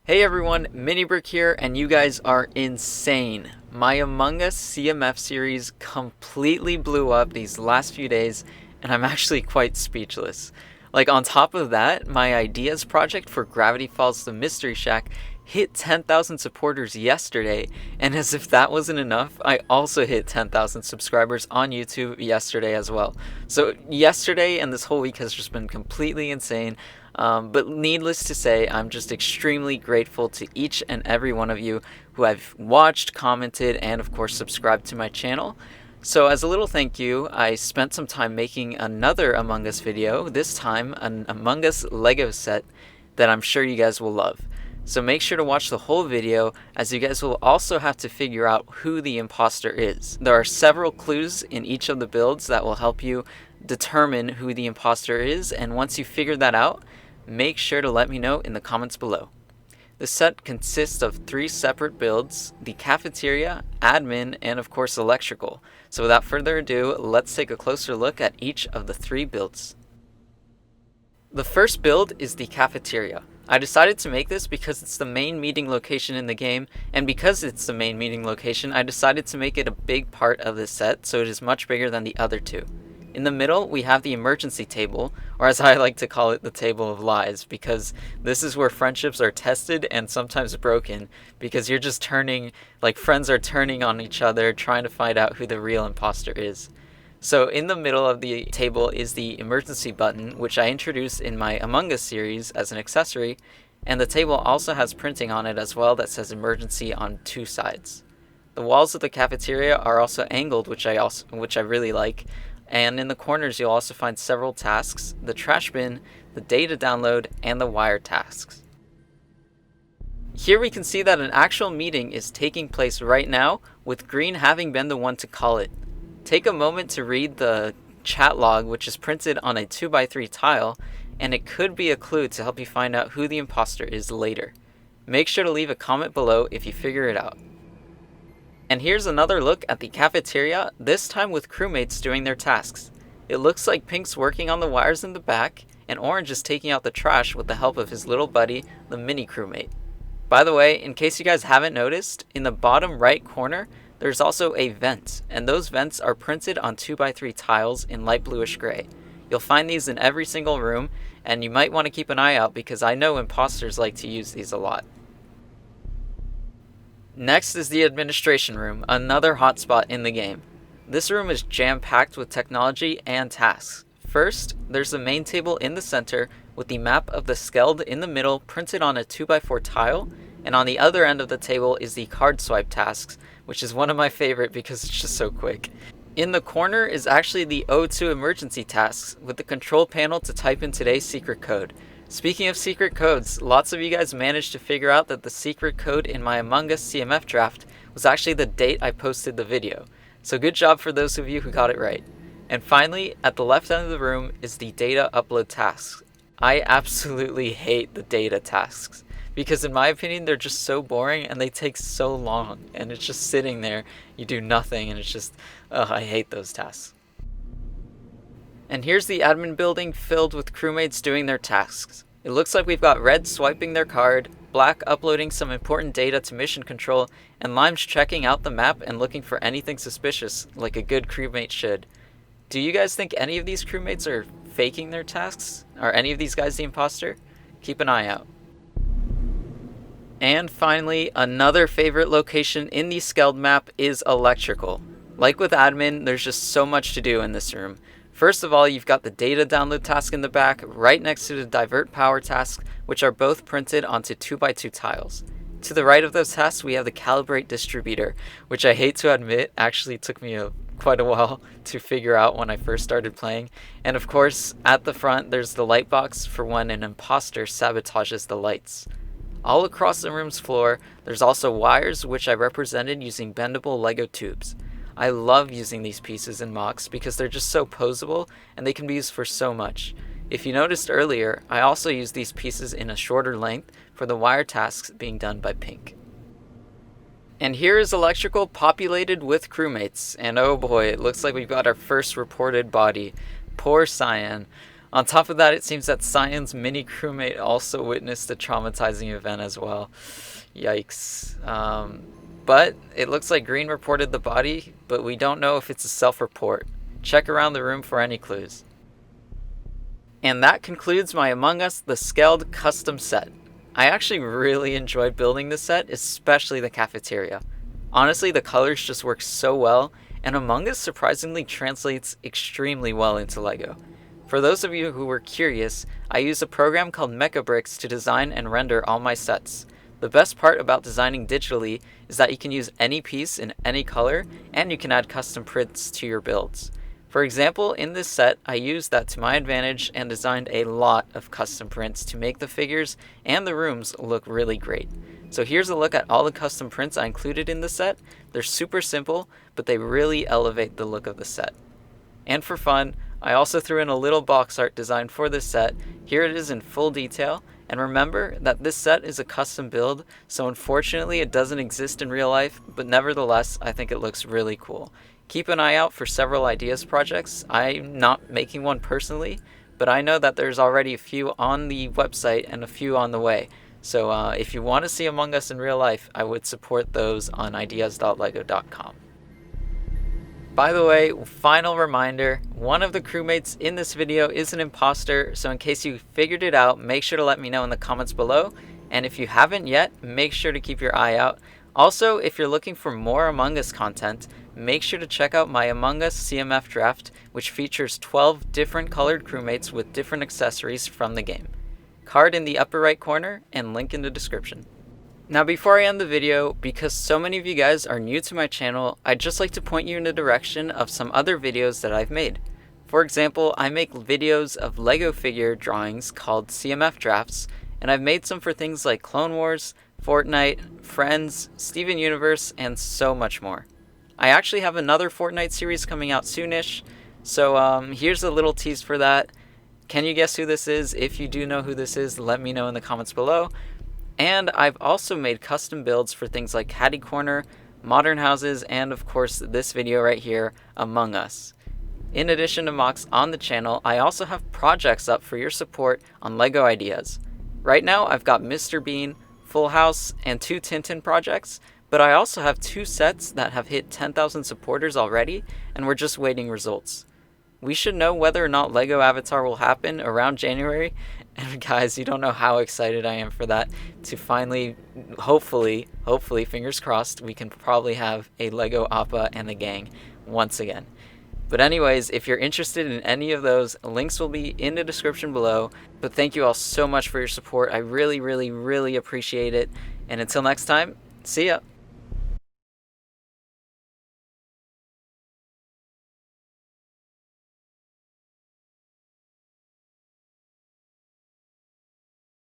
Hey everyone, Minibrick here, and you guys are insane. My Among Us CMF series completely blew up these last few days, and I'm actually quite speechless. Like, on top of that, my ideas project for Gravity Falls The Mystery Shack hit 10,000 supporters yesterday, and as if that wasn't enough, I also hit 10,000 subscribers on YouTube yesterday as well. So yesterday and this whole week has just been completely insane. But needless to say, I'm just extremely grateful to each and every one of you who have watched, commented, and of course subscribed to my channel. So as a little thank you, I spent some time making another Among Us video, this time an Among Us Lego set that I'm sure you guys will love. So make sure to watch the whole video, as you guys will also have to figure out who the imposter is. There are several clues in each of the builds that will help you determine who the imposter is, and once you figure that out, make sure to let me know in the comments below. The set consists of 3 separate builds: the cafeteria, admin, and of course electrical. So without further ado, let's take a closer look at each of the 3 builds. The first build is the cafeteria. I decided to make this because it's the main meeting location in the game, and because it's the main meeting location, I decided to make it a big part of this set, so it is much bigger than the other 2. In the middle, we have the emergency table, or as I like to call it, the table of lies, because this is where friendships are tested and sometimes broken, because you're just friends are turning on each other, trying to find out who the real imposter is. So in the middle of the table is the emergency button, which I introduced in my Among Us series as an accessory, and the table also has printing on it as well that says emergency on 2 sides. The walls of the cafeteria are also angled, which I really like. And in the corners you'll also find several tasks: the trash bin, the data download, and the wire tasks. Here we can see that an actual meeting is taking place right now, with Green having been the one to call it. Take a moment to read the chat log, which is printed on a 2x3 tile, and it could be a clue to help you find out who the imposter is later. Make sure to leave a comment below if you figure it out. And here's another look at the cafeteria, this time with crewmates doing their tasks. It looks like Pink's working on the wires in the back, and Orange is taking out the trash with the help of his little buddy, the mini crewmate. By the way, in case you guys haven't noticed, in the bottom right corner, there's also a vent, and those vents are printed on 2x3 tiles in light bluish gray. You'll find these in every single room, and you might want to keep an eye out because I know imposters like to use these a lot. Next is the administration room, another hotspot in the game. This room is jam-packed with technology and tasks. First, there's the main table in the center with the map of the Skeld in the middle printed on a 2x4 tile, and on the other end of the table is the card swipe tasks, which is one of my favorite because it's just so quick. In the corner is actually the O2 emergency tasks with the control panel to type in today's secret code. Speaking of secret codes, lots of you guys managed to figure out that the secret code in my Among Us CMF draft was actually the date I posted the video. So good job for those of you who got it right. And finally, at the left end of the room is the data upload tasks. I absolutely hate the data tasks, because in my opinion they're just so boring and they take so long, and it's just sitting there, you do nothing, and it's just, I hate those tasks. And here's the admin building filled with crewmates doing their tasks. It looks like we've got Red swiping their card, Black uploading some important data to mission control, and Lime's checking out the map and looking for anything suspicious, like a good crewmate should. Do you guys think any of these crewmates are faking their tasks? Are any of these guys the imposter? Keep an eye out. And finally, another favorite location in the Skeld map is electrical. Like with admin, there's just so much to do in this room. First of all, you've got the data download task in the back, right next to the divert power task, which are both printed onto 2x2 tiles. To the right of those tasks, we have the calibrate distributor, which I hate to admit actually took me quite a while to figure out when I first started playing. And of course, at the front, there's the light box for when an imposter sabotages the lights. All across the room's floor, there's also wires, which I represented using bendable Lego tubes. I love using these pieces in mocks because they're just so posable and they can be used for so much. If you noticed earlier, I also used these pieces in a shorter length for the wire tasks being done by Pink. And here is electrical populated with crewmates, and oh boy, it looks like we've got our first reported body. Poor Cyan. On top of that, it seems that Cyan's mini crewmate also witnessed a traumatizing event as well. Yikes. But it looks like Green reported the body, but we don't know if it's a self-report. Check around the room for any clues. And that concludes my Among Us the Skeld custom set. I actually really enjoyed building this set, especially the cafeteria. Honestly, the colors just work so well, and Among Us surprisingly translates extremely well into LEGO. For those of you who were curious, I use a program called Mecabricks to design and render all my sets. The best part about designing digitally is that you can use any piece in any color, and you can add custom prints to your builds. For example, in this set, I used that to my advantage and designed a lot of custom prints to make the figures and the rooms look really great. So here's a look at all the custom prints I included in the set. They're super simple, but they really elevate the look of the set. And for fun, I also threw in a little box art design for this set. Here it is in full detail. And remember that this set is a custom build, so unfortunately it doesn't exist in real life, but nevertheless, I think it looks really cool. Keep an eye out for several ideas projects. I'm not making one personally, but I know that there's already a few on the website and a few on the way. So if you want to see Among Us in real life, I would support those on ideas.lego.com. By the way, final reminder, one of the crewmates in this video is an imposter, so in case you figured it out, make sure to let me know in the comments below. And if you haven't yet, make sure to keep your eye out. Also, if you're looking for more Among Us content, make sure to check out my Among Us CMF draft, which features 12 different colored crewmates with different accessories from the game. Card in the upper right corner and link in the description. Now before I end the video, because so many of you guys are new to my channel, I'd just like to point you in the direction of some other videos that I've made. For example, I make videos of LEGO figure drawings called CMF drafts, and I've made some for things like Clone Wars, Fortnite, Friends, Steven Universe, and so much more. I actually have another Fortnite series coming out soonish, so here's a little tease for that. Can you guess who this is? If you do know who this is, let me know in the comments below. And I've also made custom builds for things like Caddy Corner, Modern Houses, and of course this video right here, Among Us. In addition to mocks on the channel, I also have projects up for your support on LEGO ideas. Right now I've got Mr. Bean, Full House, and 2 Tintin projects, but I also have 2 sets that have hit 10,000 supporters already, and we're just waiting results. We should know whether or not LEGO Avatar will happen around January, and guys, you don't know how excited I am for that, to finally, hopefully, fingers crossed, we can probably have a LEGO Appa and the gang once again. But anyways, if you're interested in any of those, links will be in the description below. But thank you all so much for your support. I really, really, really appreciate it. And until next time, see ya!